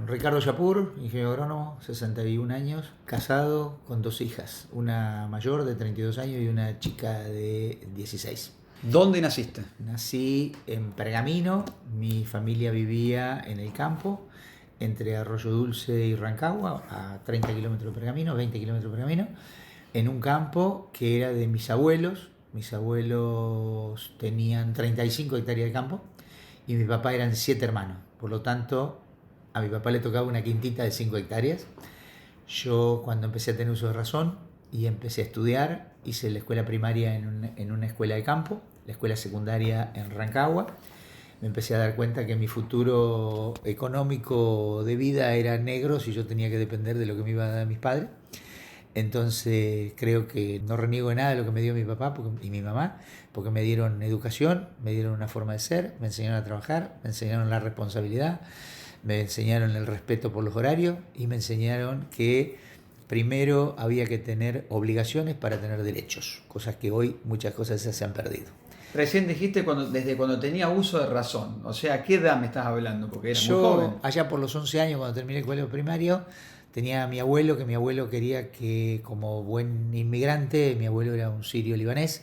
Ricardo Yapur, ingeniero agrónomo, 61 años, casado con 2 hijas, una mayor de 32 años y una chica de 16. ¿Dónde naciste? Nací en Pergamino, mi familia vivía en el campo, entre Arroyo Dulce y Rancagua, a 30 kilómetros de Pergamino, 20 kilómetros de Pergamino, en un campo que era de mis abuelos. Mis abuelos tenían 35 hectáreas de campo y mi papá eran 7 hermanos. Por lo tanto, a mi papá le tocaba una quintita de 5 hectáreas. Yo, cuando empecé a tener uso de razón y empecé a estudiar, hice la escuela primaria en una escuela de campo, la escuela secundaria en Rancagua. Me empecé a dar cuenta que mi futuro económico de vida era negro si yo tenía que depender de lo que me iban a dar mis padres. Entonces creo que no reniego de nada de lo que me dio mi papá y mi mamá, porque me dieron educación, me dieron una forma de ser, me enseñaron a trabajar, me enseñaron la responsabilidad, me enseñaron el respeto por los horarios y me enseñaron que primero había que tener obligaciones para tener derechos, cosas que hoy muchas cosas se han perdido. Recién dijiste desde cuando tenía uso de razón. O sea, ¿a qué edad me estás hablando? Porque eras muy joven. Allá por los 11 años, cuando terminé el colegio primario, tenía a mi abuelo, que mi abuelo quería que, como buen inmigrante, mi abuelo era un sirio libanés,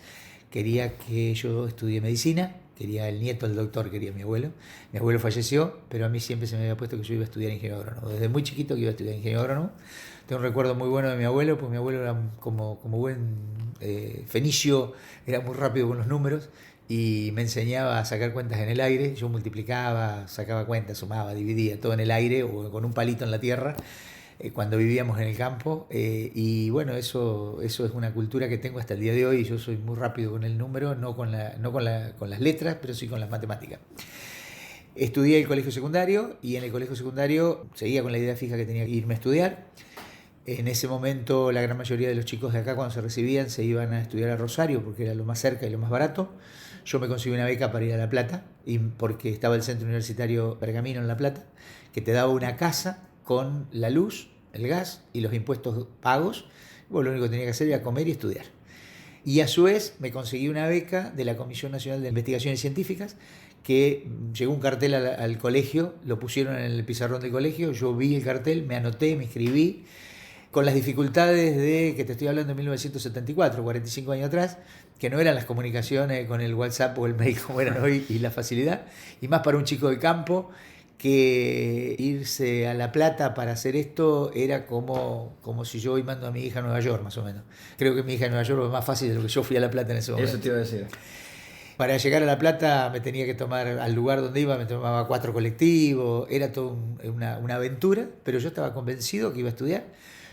quería que yo estudie medicina, quería el nieto del doctor, quería mi abuelo. Mi abuelo falleció, pero a mí siempre se me había puesto que yo iba a estudiar ingeniero agrónomo. Desde muy chiquito que iba a estudiar ingeniero agrónomo. Tengo un recuerdo muy bueno de mi abuelo, porque mi abuelo era como buen fenicio, era muy rápido con los números y me enseñaba a sacar cuentas en el aire. Yo multiplicaba, sacaba cuentas, sumaba, dividía todo en el aire o con un palito en la tierra cuando vivíamos en el campo, y bueno, eso es una cultura que tengo hasta el día de hoy. Yo soy muy rápido con el número, no con las letras, pero sí con las matemáticas. Estudié el colegio secundario y en el colegio secundario seguía con la idea fija que tenía que irme a estudiar. En ese momento la gran mayoría de los chicos de acá, cuando se recibían, se iban a estudiar a Rosario porque era lo más cerca y lo más barato. Yo me conseguí una beca para ir a La Plata, porque estaba el centro universitario Pergamino en La Plata, que te daba una casa con la luz, el gas y los impuestos pagos. Bueno, lo único que tenía que hacer era comer y estudiar. Y a su vez me conseguí una beca de la Comisión Nacional de Investigaciones Científicas, que llegó un cartel al colegio, lo pusieron en el pizarrón del colegio, yo vi el cartel, me anoté, me inscribí, con las dificultades de, que te estoy hablando de 1974, 45 años atrás, que no eran las comunicaciones con el WhatsApp o el mail como eran hoy y la facilidad, y más para un chico de campo, que irse a La Plata para hacer esto era como si yo hoy mando a mi hija a Nueva York, más o menos. Creo que mi hija en Nueva York es más fácil de lo que yo fui a La Plata en ese momento. Eso te iba a decir. Para llegar a La Plata me tenía que tomar, al lugar donde iba, me tomaba 4 colectivos, era toda una aventura, pero yo estaba convencido que iba a estudiar.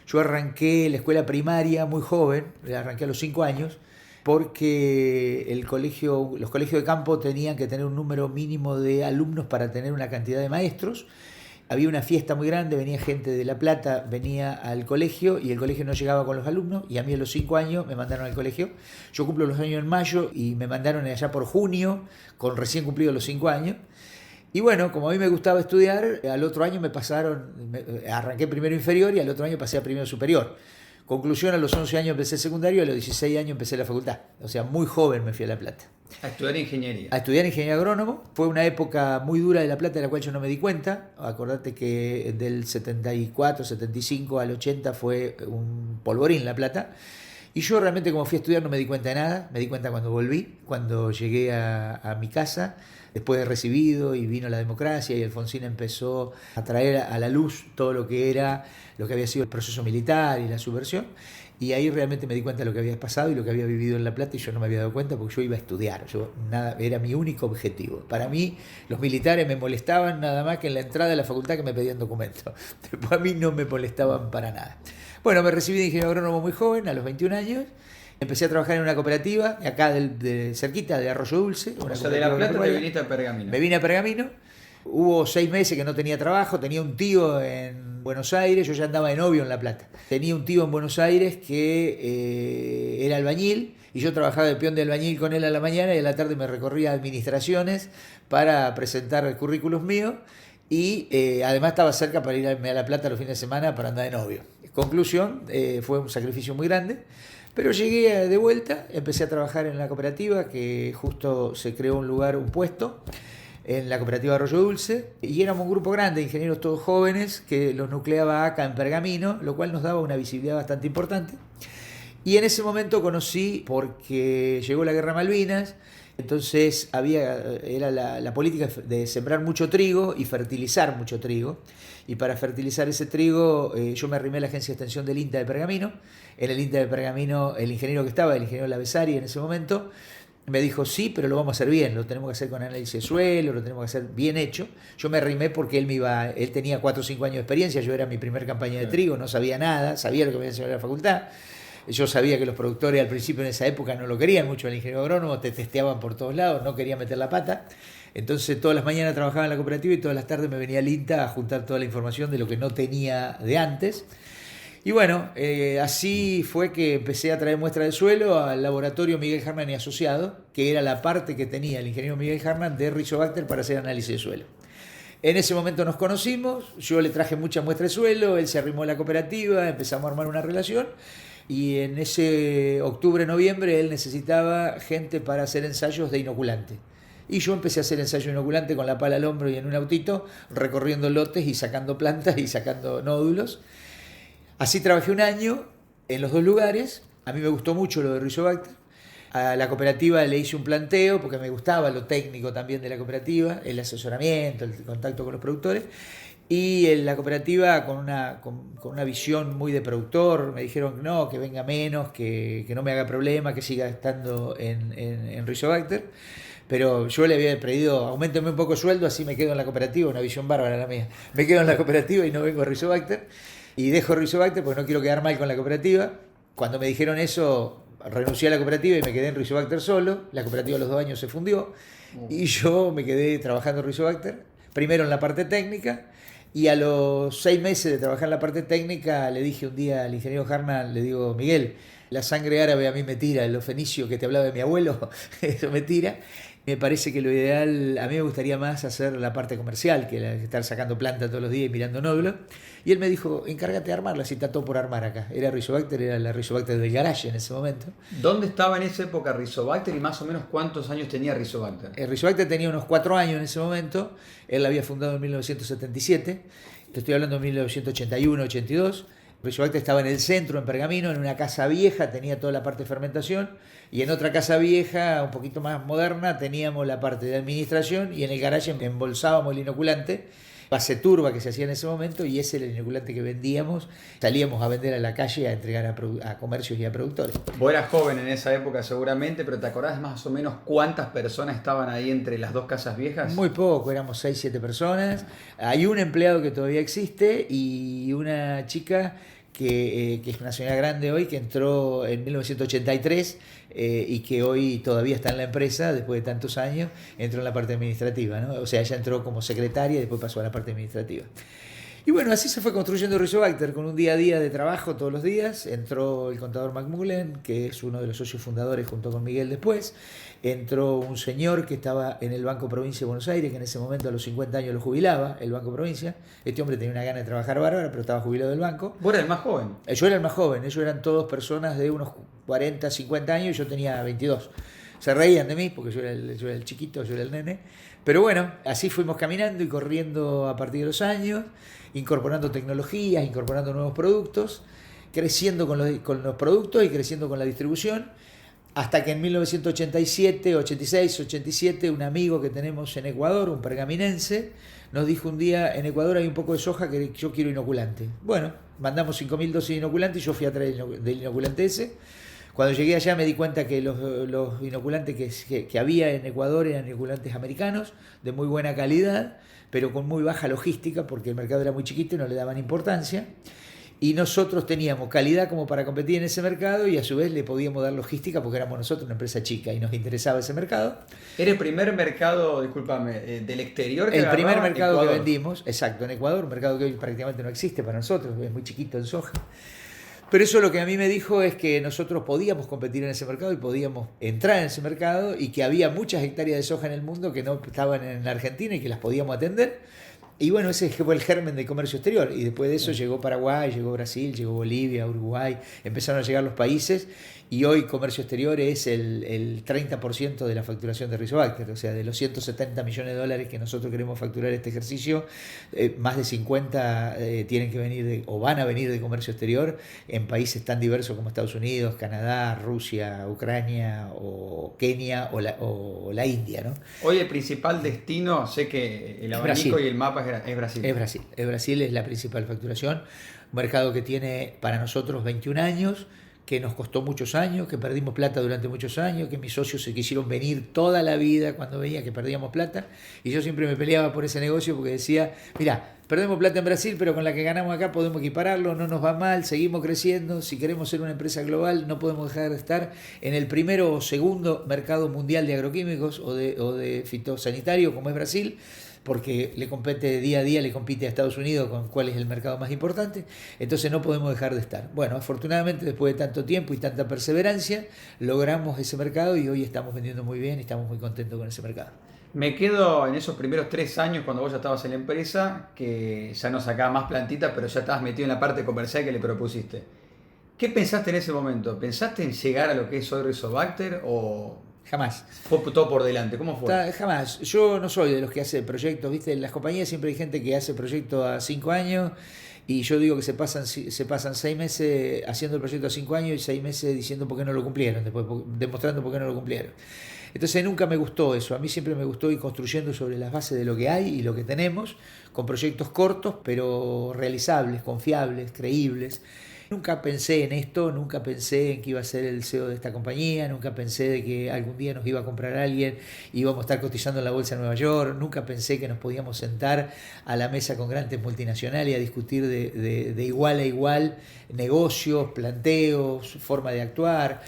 Yo arranqué la escuela primaria muy joven, arranqué a los 5 años, porque los colegios de campo tenían que tener un número mínimo de alumnos para tener una cantidad de maestros. Había una fiesta muy grande, venía gente de La Plata, venía al colegio y el colegio no llegaba con los alumnos, y a mí a los 5 años me mandaron al colegio. Yo cumplo los años en mayo y me mandaron allá por junio, con recién cumplidos los 5 años. Y bueno, como a mí me gustaba estudiar, al otro año arranqué primero inferior y al otro año pasé a primero superior. Conclusión, a los 11 años empecé el secundario, a los 16 años empecé la facultad. O sea, muy joven me fui a La Plata. A estudiar ingeniería. A estudiar ingeniería agrónomo. Fue una época muy dura de La Plata, de la cual yo no me di cuenta. Acordate que del 74, 75 al 80 fue un polvorín La Plata. Y yo realmente, como fui a estudiar, no me di cuenta de nada. Me di cuenta cuando volví, cuando llegué a mi casa, después de recibido, y vino la democracia y Alfonsín empezó a traer a la luz todo lo que había sido el proceso militar y la subversión. Y ahí realmente me di cuenta de lo que había pasado y lo que había vivido en La Plata, y yo no me había dado cuenta porque yo iba a estudiar. Era mi único objetivo. Para mí, los militares me molestaban nada más que en la entrada de la facultad, que me pedían documentos. Después a mí no me molestaban para nada. Bueno, me recibí de ingeniero agrónomo muy joven, a los 21 años. Empecé a trabajar en una cooperativa, acá de cerquita, de Arroyo Dulce. O sea, de La Plata te viniste a Pergamino. Me vine a Pergamino. Hubo 6 meses que no tenía trabajo, tenía un tío en Buenos Aires, yo ya andaba de novio en La Plata. Tenía un tío en Buenos Aires que era albañil, y yo trabajaba de peón de albañil con él a la mañana, y a la tarde me recorría administraciones para presentar currículos míos, y además estaba cerca para irme a La Plata los fines de semana para andar de novio. Conclusión, fue un sacrificio muy grande. Pero llegué de vuelta, empecé a trabajar en la cooperativa, que justo se creó un puesto en la cooperativa Arroyo Dulce, y éramos un grupo grande de ingenieros todos jóvenes que los nucleaba acá en Pergamino, lo cual nos daba una visibilidad bastante importante. Y en ese momento conocí, porque llegó la guerra de Malvinas, entonces era la política de sembrar mucho trigo y fertilizar mucho trigo. Y para fertilizar ese trigo yo me arrimé a la agencia de extensión del INTA de Pergamino. En el INTA de Pergamino el ingeniero que estaba, el ingeniero Lavesari en ese momento, me dijo sí, pero lo vamos a hacer bien, lo tenemos que hacer con análisis de suelo, lo tenemos que hacer bien hecho. Yo me arrimé porque él tenía 4 o 5 años de experiencia, yo era mi primer campaña de trigo, no sabía nada, sabía lo que me había enseñado en la facultad. Yo sabía que los productores al principio en esa época no lo querían mucho, el ingeniero agrónomo, te testeaban por todos lados, no quería meter la pata. Entonces todas las mañanas trabajaba en la cooperativa y todas las tardes me venía al INTA a juntar toda la información de lo que no tenía de antes. Y bueno, así fue que empecé a traer muestras de suelo al laboratorio Miguel Hartmann y Asociado, que era la parte que tenía el ingeniero Miguel Hartmann de Rizobacter para hacer análisis de suelo. En ese momento nos conocimos, yo le traje muchas muestras de suelo, él se arrimó a la cooperativa, empezamos a armar una relación. Y en ese octubre-noviembre él necesitaba gente para hacer ensayos de inoculante. Y yo empecé a hacer ensayo inoculante con la pala al hombro y en un autito, recorriendo lotes y sacando plantas y sacando nódulos. Así trabajé un año en los 2 lugares. A mí me gustó mucho lo de Rizobacter. A la cooperativa le hice un planteo porque me gustaba lo técnico también de la cooperativa, el asesoramiento, el contacto con los productores. Y en la cooperativa, con una visión muy de productor, me dijeron que no, que venga menos, que no me haga problema, que siga estando en Rizobacter. Pero yo le había pedido, auménteme un poco el sueldo, así me quedo en la cooperativa, una visión bárbara la mía. Me quedo en la cooperativa y no vengo a Rizobacter. Y dejo Rizobacter porque no quiero quedar mal con la cooperativa. Cuando me dijeron eso, renuncié a la cooperativa y me quedé en Rizobacter solo. La cooperativa a los 2 años se fundió. Y yo me quedé trabajando en Rizobacter, primero en la parte técnica. Y a los 6 meses de trabajar en la parte técnica le dije un día al ingeniero Hartmann, le digo, Miguel, la sangre árabe a mí me tira, lo fenicio que te hablaba de mi abuelo, eso me tira. Me parece que lo ideal, a mí me gustaría más hacer la parte comercial, que estar sacando planta todos los días y mirando nódulos. Y él me dijo, encárgate de armarla, si está todo por armar acá. Era Rizobacter, era la Rizobacter del garage en ese momento. ¿Dónde estaba en esa época Rizobacter y más o menos cuántos años tenía Rizobacter? Rizobacter tenía unos 4 años en ese momento, él la había fundado en 1977, te estoy hablando de 1981-82. Rizobacter estaba en el centro, en Pergamino, en una casa vieja, tenía toda la parte de fermentación, y en otra casa vieja, un poquito más moderna, teníamos la parte de administración, y en el garaje embolsábamos el inoculante, base turba que se hacía en ese momento, y ese era el inoculante que vendíamos. Salíamos a vender a la calle, a entregar a comercios y a productores. Vos eras joven en esa época seguramente, pero ¿te acordás más o menos cuántas personas estaban ahí entre las 2 casas viejas? Muy poco, éramos 6, 7 personas. Hay un empleado que todavía existe y una chica que es una señora grande hoy, que entró en 1983 y que hoy todavía está en la empresa después de tantos años, entró en la parte administrativa, ¿no? O sea, ella entró como secretaria y después pasó a la parte administrativa. Y bueno, así se fue construyendo Rizobacter, con un día a día de trabajo todos los días. Entró el contador McMullen, que es uno de los socios fundadores junto con Miguel después. Entró un señor que estaba en el Banco Provincia de Buenos Aires, que en ese momento a los 50 años lo jubilaba, el Banco Provincia. Este hombre tenía una gana de trabajar bárbara, pero estaba jubilado del banco. ¿Vos eras el más joven? Yo era el más joven, ellos eran todos personas de unos 40, 50 años, y yo tenía 22. Se reían de mí porque yo era el chiquito, yo era el nene. Pero bueno, así fuimos caminando y corriendo a partir de los años, incorporando tecnologías, incorporando nuevos productos, creciendo con los productos y creciendo con la distribución, hasta que en 1987, 86, 87, un amigo que tenemos en Ecuador, un pergaminense, nos dijo un día, en Ecuador hay un poco de soja que yo quiero inoculante. Bueno, mandamos 5.000 dosis de inoculante y yo fui a traer del inoculante ese. Cuando llegué allá me di cuenta que los inoculantes que había en Ecuador eran inoculantes americanos, de muy buena calidad, pero con muy baja logística, porque el mercado era muy chiquito y no le daban importancia. Y nosotros teníamos calidad como para competir en ese mercado y a su vez le podíamos dar logística porque éramos nosotros una empresa chica y nos interesaba ese mercado. ¿Era el primer mercado, discúlpame, del exterior que El primer mercado Ecuador? que vendimos, exacto, en Ecuador, un mercado que hoy prácticamente no existe para nosotros, es muy chiquito en soja. Pero eso lo que a mí me dijo es que nosotros podíamos competir en ese mercado y podíamos entrar en ese mercado y que había muchas hectáreas de soja en el mundo que no estaban en Argentina y que las podíamos atender. Y bueno, ese fue el germen del comercio exterior. Y después de eso llegó Paraguay, llegó Brasil, llegó Bolivia, Uruguay. Empezaron a llegar los países y hoy comercio exterior es el 30% de la facturación de Rizobacter. O sea, de los 170 millones de dólares que nosotros queremos facturar este ejercicio, más de 50 tienen que venir o van a venir de comercio exterior en países tan diversos como Estados Unidos, Canadá, Rusia, Ucrania o Kenia o la India, ¿no? Hoy el principal destino, sé que el abanico y el mapa es Brasil. Es Brasil. Brasil es la principal facturación. Un mercado que tiene para nosotros 21 años, que nos costó muchos años, que perdimos plata durante muchos años, que mis socios se quisieron venir toda la vida cuando veía que perdíamos plata. Y yo siempre me peleaba por ese negocio porque decía, mira, perdemos plata en Brasil, pero con la que ganamos acá podemos equipararlo, no nos va mal, seguimos creciendo. Si queremos ser una empresa global, no podemos dejar de estar en el primero o segundo mercado mundial de agroquímicos o de fitosanitario, como es Brasil, porque le compete día a día, le compite a Estados Unidos con cuál es el mercado más importante, entonces no podemos dejar de estar. Bueno, afortunadamente después de tanto tiempo y tanta perseverancia, logramos ese mercado y hoy estamos vendiendo muy bien y estamos muy contentos con ese mercado. Me quedo en esos primeros 3 años cuando vos ya estabas en la empresa, que ya no sacabas más plantitas, pero ya estabas metido en la parte comercial que le propusiste. ¿Qué pensaste en ese momento? ¿Pensaste en llegar a lo que es hoy Rizobacter o Jamás. fue todo por delante? ¿Cómo fue? Jamás. Yo no soy de los que hace proyectos, ¿viste? En las compañías siempre hay gente que hace proyectos a 5 años y yo digo que se pasan 6 meses haciendo el proyecto a 5 años y 6 meses diciendo por qué no lo cumplieron, después demostrando por qué no lo cumplieron. Entonces nunca me gustó eso, a mí siempre me gustó ir construyendo sobre las bases de lo que hay y lo que tenemos, con proyectos cortos pero realizables, confiables, creíbles. Nunca pensé en esto, nunca pensé en que iba a ser el CEO de esta compañía, nunca pensé de que algún día nos iba a comprar alguien y íbamos a estar cotizando en la bolsa de Nueva York, nunca pensé que nos podíamos sentar a la mesa con grandes multinacionales y a discutir de igual a igual negocios, planteos, forma de actuar.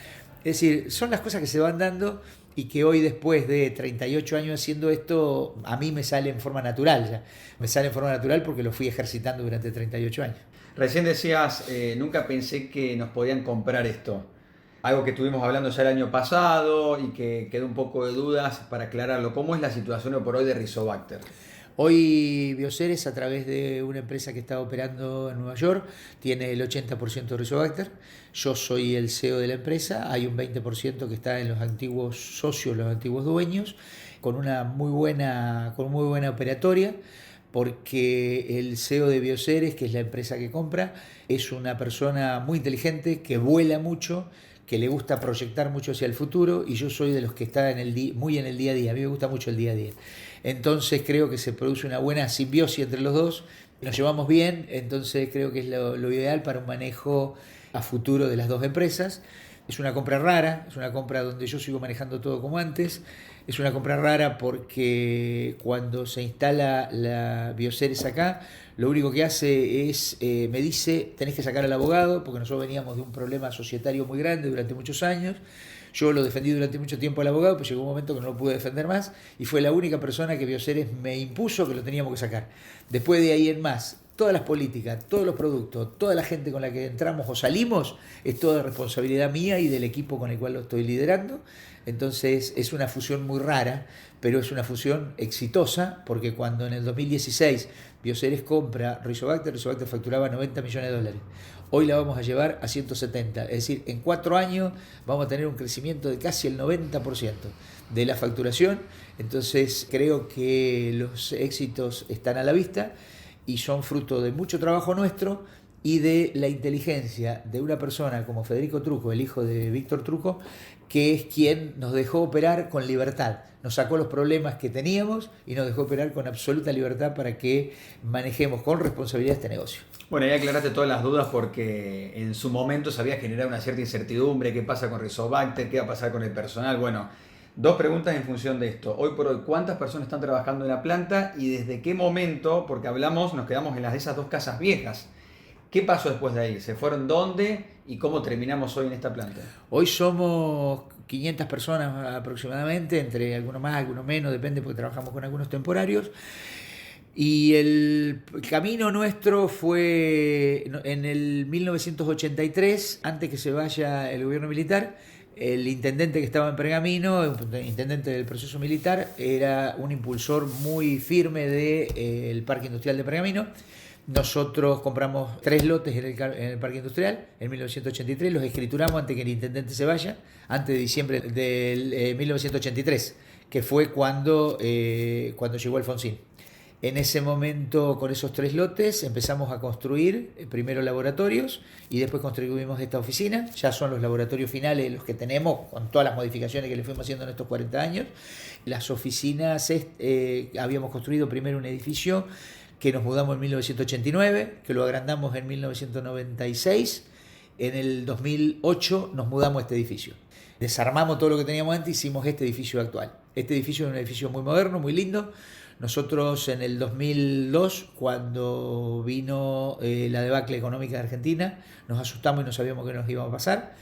Es decir, son las cosas que se van dando y que hoy, después de 38 años haciendo esto, a mí me sale en forma natural ya. Me sale en forma natural porque lo fui ejercitando durante 38 años. Recién decías, nunca pensé que nos podían comprar esto. Algo que estuvimos hablando ya el año pasado y que quedó un poco de dudas para aclararlo. ¿Cómo es la situación hoy por hoy de Rizobacter? Hoy Bioceres, a través de una empresa que está operando en Nueva York, tiene el 80% de Rizobacter. Yo soy el CEO de la empresa. Hay un 20% que está en los antiguos socios, los antiguos dueños, con una muy buena operatoria, porque el CEO de Bioceres, que es la empresa que compra, es una persona muy inteligente, que vuela mucho, que le gusta proyectar mucho hacia el futuro, y yo soy de los que está muy en el día a día. A mí me gusta mucho el día a día. Entonces creo que se produce una buena simbiosis entre los dos, nos llevamos bien, entonces creo que es lo ideal para un manejo a futuro de las dos empresas. Es una compra rara, es una compra donde yo sigo manejando todo como antes. Es una compra rara porque cuando se instala la Bioceres acá, lo único que hace es, me dice, tenés que sacar al abogado, porque nosotros veníamos de un problema societario muy grande durante muchos años. Yo lo defendí durante mucho tiempo al abogado, pero llegó un momento que no lo pude defender más y fue la única persona que Bioceres me impuso que lo teníamos que sacar. Después de ahí en más, todas las políticas, todos los productos, toda la gente con la que entramos o salimos, es toda responsabilidad mía y del equipo con el cual lo estoy liderando. Entonces es una fusión muy rara, pero es una fusión exitosa, porque cuando en el 2016 Bioceres compra Rizobacter facturaba 90 millones de dólares. Hoy la vamos a llevar a 170, es decir, en 4 años vamos a tener un crecimiento de casi el 90% de la facturación. Entonces creo que los éxitos están a la vista y son fruto de mucho trabajo nuestro y de la inteligencia de una persona como Federico Trucco, el hijo de Víctor Trucco, que es quien nos dejó operar con libertad. Nos sacó los problemas que teníamos y nos dejó operar con absoluta libertad para que manejemos con responsabilidad este negocio. Bueno, ya aclaraste todas las dudas porque en su momento se había generado una cierta incertidumbre. ¿Qué pasa con Rizobacter? ¿Qué va a pasar con el personal? Bueno, 2 preguntas en función de esto. Hoy por hoy, ¿cuántas personas están trabajando en la planta y desde qué momento? Porque nos quedamos en esas 2 casas viejas. ¿Qué pasó después de ahí? ¿Se fueron dónde y cómo terminamos hoy en esta planta? Hoy somos 500 personas aproximadamente, entre algunos más, algunos menos, depende porque trabajamos con algunos temporarios. Y el camino nuestro fue en el 1983, antes que se vaya el gobierno militar. El intendente que estaba en Pergamino, el intendente del proceso militar, era un impulsor muy firme del Parque Industrial de Pergamino. Nosotros compramos 3 lotes en el Parque Industrial en 1983, los escrituramos antes que el intendente se vaya, antes de diciembre del 1983, que fue cuando llegó Alfonsín. En ese momento, con esos 3 lotes, empezamos a construir primero laboratorios y después construimos esta oficina. Ya son los laboratorios finales los que tenemos, con todas las modificaciones que le fuimos haciendo en estos 40 años. Las oficinas, habíamos construido primero un edificio que nos mudamos en 1989, que lo agrandamos en 1996. En el 2008 nos mudamos a este edificio. Desarmamos todo lo que teníamos antes y hicimos este edificio actual. Este edificio es un edificio muy moderno, muy lindo. Nosotros en el 2002, cuando vino la debacle económica de Argentina, nos asustamos y no sabíamos qué nos iba a pasar.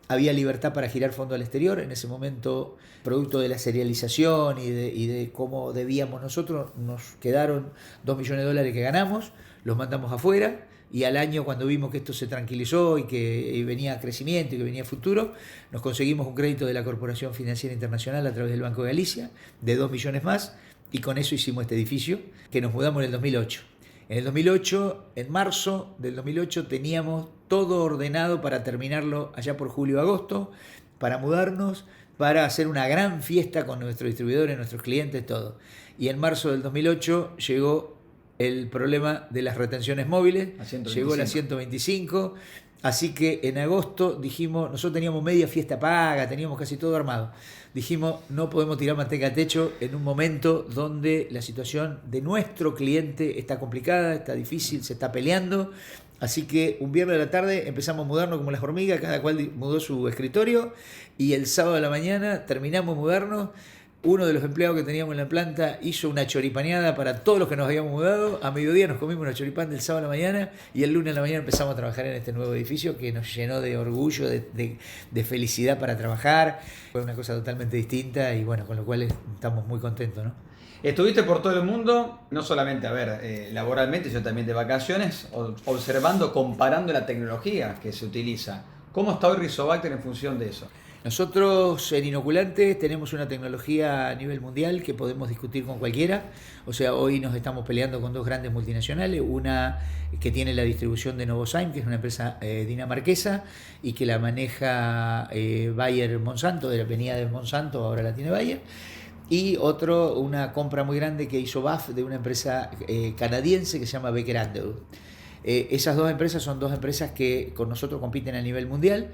Había libertad para girar fondo al exterior. En ese momento, producto de la serialización y de cómo debíamos nosotros, nos quedaron $2 millones que ganamos, los mandamos afuera. Y al año, cuando vimos que esto se tranquilizó y que venía crecimiento y que venía futuro, nos conseguimos un crédito de la Corporación Financiera Internacional a través del Banco de Galicia de 2 millones más, y con eso hicimos este edificio, que nos mudamos en el 2008. En el 2008, en marzo del 2008, teníamos todo ordenado para terminarlo allá por julio-agosto, para mudarnos, para hacer una gran fiesta con nuestros distribuidores, nuestros clientes, todo. Y en marzo del 2008 llegó el problema de las retenciones móviles, llegó la 125, así que en agosto dijimos, nosotros teníamos media fiesta paga, teníamos casi todo armado, dijimos no podemos tirar manteca al techo en un momento donde la situación de nuestro cliente está complicada, está difícil, se está peleando, así que un viernes de la tarde empezamos a mudarnos como las hormigas, cada cual mudó su escritorio, y el sábado de la mañana terminamos de mudarnos. Uno de los empleados que teníamos en la planta hizo una choripaneada para todos los que nos habíamos mudado. A mediodía nos comimos una choripán del sábado a la mañana y el lunes a la mañana empezamos a trabajar en este nuevo edificio que nos llenó de orgullo, de felicidad para trabajar. Fue una cosa totalmente distinta y bueno, con lo cual estamos muy contentos, ¿no? Estuviste por todo el mundo, no solamente, laboralmente, sino también de vacaciones, observando, comparando la tecnología que se utiliza. ¿Cómo está hoy Rizobacter en función de eso? Nosotros en inoculantes tenemos una tecnología a nivel mundial que podemos discutir con cualquiera. O sea, hoy nos estamos peleando con 2 grandes multinacionales, una que tiene la distribución de Novozymes, que es una empresa dinamarquesa y que la maneja Bayer Monsanto, venía de Monsanto, ahora la tiene Bayer. Y una compra muy grande que hizo BAF de una empresa canadiense que se llama Becker Underwood. Esas 2 empresas son 2 empresas que con nosotros compiten a nivel mundial.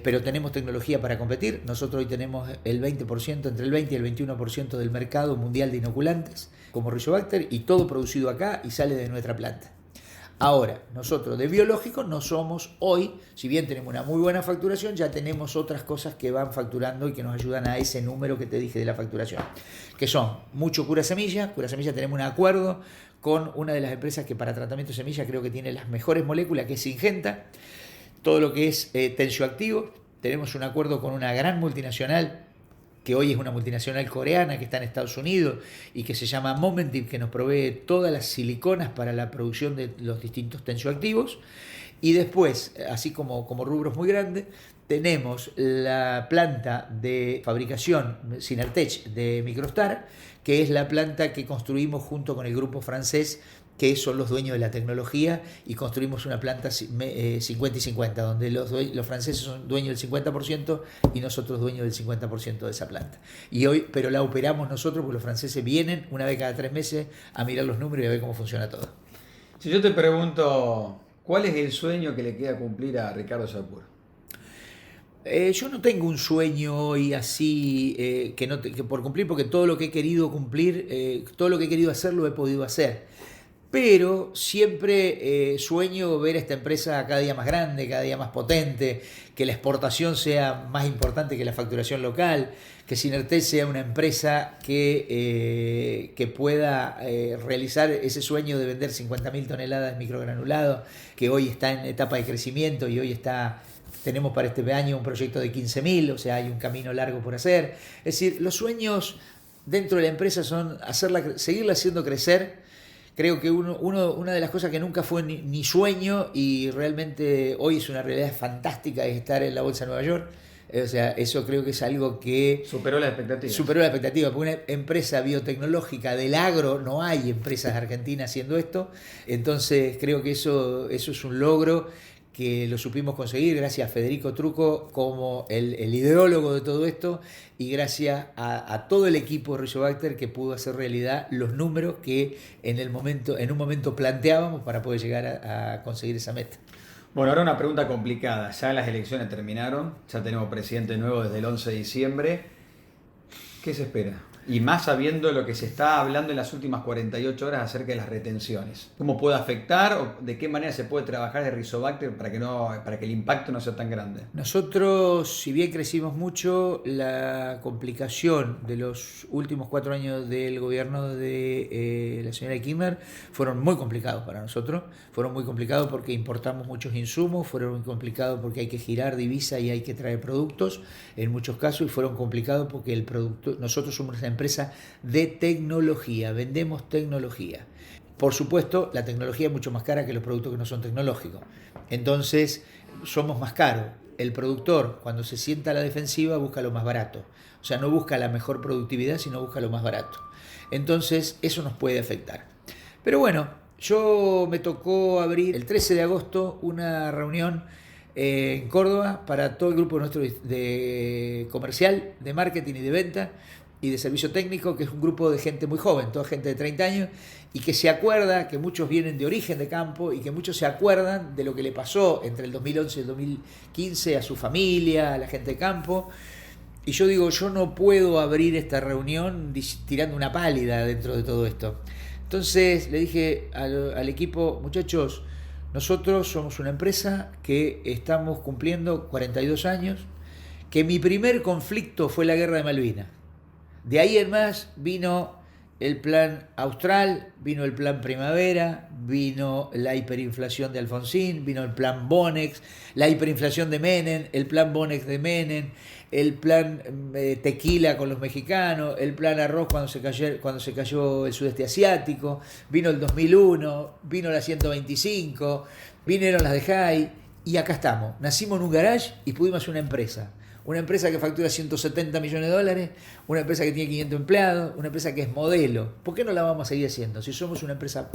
Pero tenemos tecnología para competir. Nosotros hoy tenemos el 20%, entre el 20 y el 21% del mercado mundial de inoculantes como Rizobacter, y todo producido acá y sale de nuestra planta. Ahora, nosotros de biológicos no somos hoy, si bien tenemos una muy buena facturación, ya tenemos otras cosas que van facturando y que nos ayudan a ese número que te dije de la facturación, que son mucho cura semilla. Cura semilla tenemos un acuerdo con una de las empresas que para tratamiento de semilla creo que tiene las mejores moléculas, que es Syngenta. Todo lo que es tensioactivo, tenemos un acuerdo con una gran multinacional, que hoy es una multinacional coreana que está en Estados Unidos y que se llama Momentive, que nos provee todas las siliconas para la producción de los distintos tensioactivos. Y después, así como rubros muy grandes, tenemos la planta de fabricación Synertech de Microstar, que es la planta que construimos junto con el grupo francés, que son los dueños de la tecnología, y construimos una planta 50 y 50, donde los franceses son dueños del 50% y nosotros dueños del 50% de esa planta. Y hoy, pero la operamos nosotros porque los franceses vienen una vez cada 3 meses a mirar los números y a ver cómo funciona todo. Si yo te pregunto, ¿cuál es el sueño que le queda cumplir a Ricardo Yapur? Yo no tengo un sueño hoy así que por cumplir, porque todo lo que he querido cumplir, todo lo que he querido hacer lo he podido hacer. Pero siempre sueño ver esta empresa cada día más grande, cada día más potente, que la exportación sea más importante que la facturación local, que Synertech sea una empresa que pueda realizar ese sueño de vender 50.000 toneladas de microgranulado, que hoy está en etapa de crecimiento y hoy tenemos para este año un proyecto de 15.000, o sea, hay un camino largo por hacer. Es decir, los sueños dentro de la empresa son seguirla haciendo crecer. Creo que una de las cosas que nunca fue ni sueño y realmente hoy es una realidad fantástica es estar en la Bolsa de Nueva York. O sea, eso creo que es algo que Superó las expectativas. superó la expectativa, porque una empresa biotecnológica del agro, no hay empresas argentinas haciendo esto, entonces creo que eso es un logro que lo supimos conseguir gracias a Federico Trucco como el ideólogo de todo esto y gracias a todo el equipo de Rizobacter que pudo hacer realidad los números que en un momento planteábamos para poder llegar a conseguir esa meta. Bueno, ahora una pregunta complicada. Ya las elecciones terminaron, ya tenemos presidente nuevo desde el 11 de diciembre. ¿Qué se espera? Y más sabiendo lo que se está hablando en las últimas 48 horas acerca de las retenciones. ¿Cómo puede afectar o de qué manera se puede trabajar de Rizobacter para que el impacto no sea tan grande? Nosotros, si bien crecimos mucho, la complicación de los últimos 4 años del gobierno de la señora Kirchner fueron muy complicados para nosotros. Fueron muy complicados porque importamos muchos insumos, fueron muy complicados porque hay que girar divisa y hay que traer productos en muchos casos, y fueron complicados porque el producto, nosotros somos una empresa de tecnología, vendemos tecnología. Por supuesto, la tecnología es mucho más cara que los productos que no son tecnológicos. Entonces, somos más caros. El productor, cuando se sienta a la defensiva, busca lo más barato. O sea, no busca la mejor productividad, sino busca lo más barato. Entonces, eso nos puede afectar. Pero bueno, me tocó abrir el 13 de agosto una reunión en Córdoba para todo el grupo nuestro de comercial, de marketing y de venta y de servicio técnico, que es un grupo de gente muy joven, toda gente de 30 años, y que se acuerda, que muchos vienen de origen de campo, y que muchos se acuerdan de lo que le pasó entre el 2011 y el 2015 a su familia, a la gente de campo. Y yo digo, yo no puedo abrir esta reunión tirando una pálida dentro de todo esto. Entonces le dije al equipo, muchachos, nosotros somos una empresa que estamos cumpliendo 42 años, que mi primer conflicto fue la guerra de Malvinas. De ahí en más vino el plan Austral, vino el plan Primavera, vino la hiperinflación de Alfonsín, vino el plan Bonex, la hiperinflación de Menem, el plan Bonex de Menem, el plan Tequila con los mexicanos, el plan Arroz cuando se cayó el sudeste asiático, vino el 2001, vino la 125, vinieron las de Jai, y acá estamos. Nacimos en un garage y pudimos hacer una empresa. Una empresa que factura 170 millones de dólares, una empresa que tiene 500 empleados, una empresa que es modelo. ¿Por qué no la vamos a seguir haciendo? Si somos una empresa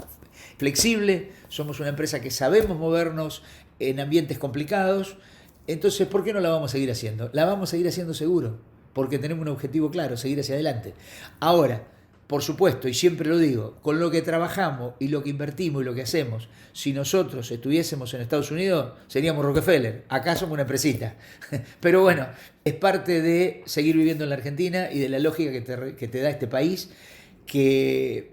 flexible, somos una empresa que sabemos movernos en ambientes complicados, entonces ¿por qué no la vamos a seguir haciendo? La vamos a seguir haciendo seguro, porque tenemos un objetivo claro, seguir hacia adelante. Ahora, por supuesto, y siempre lo digo, con lo que trabajamos y lo que invertimos y lo que hacemos, si nosotros estuviésemos en Estados Unidos, seríamos Rockefeller. Acá somos una empresita. Pero bueno, es parte de seguir viviendo en la Argentina y de la lógica que te da este país, que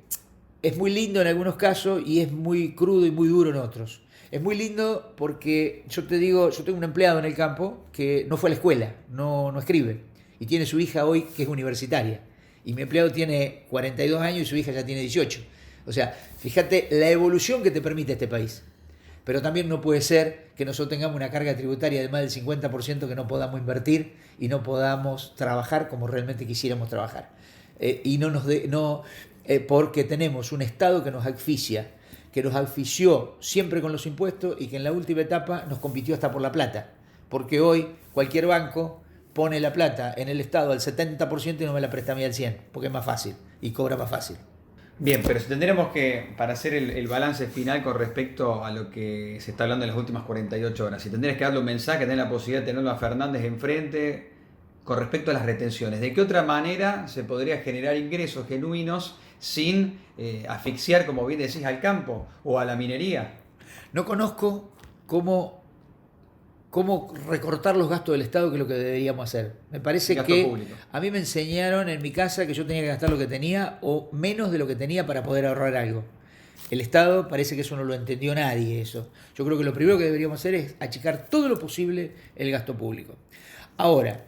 es muy lindo en algunos casos y es muy crudo y muy duro en otros. Es muy lindo porque yo te digo, yo tengo un empleado en el campo que no fue a la escuela, no escribe, y tiene su hija hoy que es universitaria. Y mi empleado tiene 42 años y su hija ya tiene 18. O sea, fíjate la evolución que te permite este país. Pero también no puede ser que nosotros tengamos una carga tributaria de más del 50% que no podamos invertir y no podamos trabajar como realmente quisiéramos trabajar. Porque tenemos un Estado que nos asfixió siempre con los impuestos y que en la última etapa nos compitió hasta por la plata. Porque hoy cualquier banco pone la plata en el Estado al 70% y no me la presta a mí al 100%, porque es más fácil y cobra más fácil. Bien, pero si tendremos que, para hacer el balance final con respecto a lo que se está hablando en las últimas 48 horas, si tendrías que darle un mensaje, tener la posibilidad de tenerlo a Fernández enfrente con respecto a las retenciones, ¿de qué otra manera se podría generar ingresos genuinos sin asfixiar, como bien decís, al campo o a la minería? No conozco cómo recortar los gastos del Estado, que es lo que deberíamos hacer. Me parece que público. A mí me enseñaron en mi casa que yo tenía que gastar lo que tenía o menos de lo que tenía para poder ahorrar algo. El Estado parece que eso no lo entendió nadie, eso. Yo creo que lo primero que deberíamos hacer es achicar todo lo posible el gasto público. Ahora,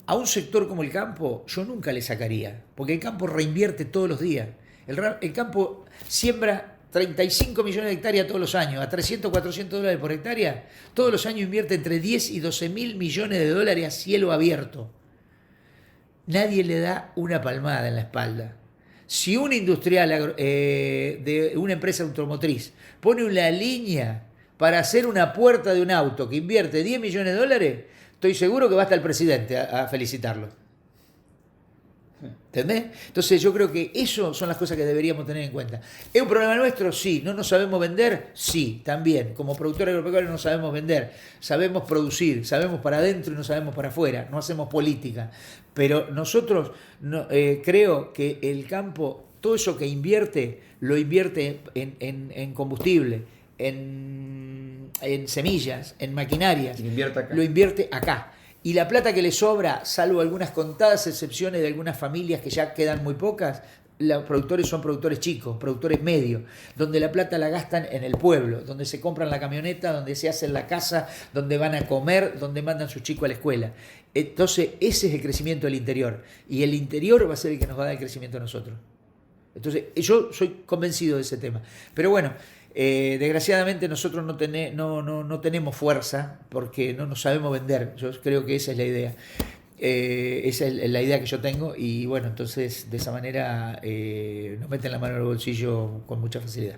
a un sector como el campo yo nunca le sacaría, porque el campo reinvierte todos los días. El campo siembra 35 millones de hectáreas todos los años, a 300, 400 dólares por hectárea. Todos los años invierte entre 10 y 12 mil millones de dólares a cielo abierto. Nadie le da una palmada en la espalda. Si un industrial de una empresa automotriz pone una línea para hacer una puerta de un auto que invierte 10 millones de dólares, estoy seguro que va hasta el presidente a felicitarlo. ¿Entendés? Entonces yo creo que eso son las cosas que deberíamos tener en cuenta. ¿Es un problema nuestro? Sí. ¿No nos sabemos vender? Sí, también. Como productores agropecuarios no sabemos vender. Sabemos producir, sabemos para adentro y no sabemos para afuera. No hacemos política. Pero nosotros creo que el campo, todo eso que invierte, lo invierte en combustible, en semillas, en maquinarias. Lo invierte acá. Y la plata que le sobra, salvo algunas contadas excepciones de algunas familias que ya quedan muy pocas, los productores son productores chicos, productores medios, donde la plata la gastan en el pueblo, donde se compran la camioneta, donde se hacen la casa, donde van a comer, donde mandan sus chicos a la escuela. Entonces ese es el crecimiento del interior. Y el interior va a ser el que nos va a dar el crecimiento a nosotros. Entonces yo soy convencido de ese tema. Pero bueno, desgraciadamente nosotros no tenemos fuerza porque no nos sabemos vender. Yo creo que esa es la idea. Esa es la idea que yo tengo y bueno, entonces de esa manera nos meten la mano en el bolsillo con mucha facilidad.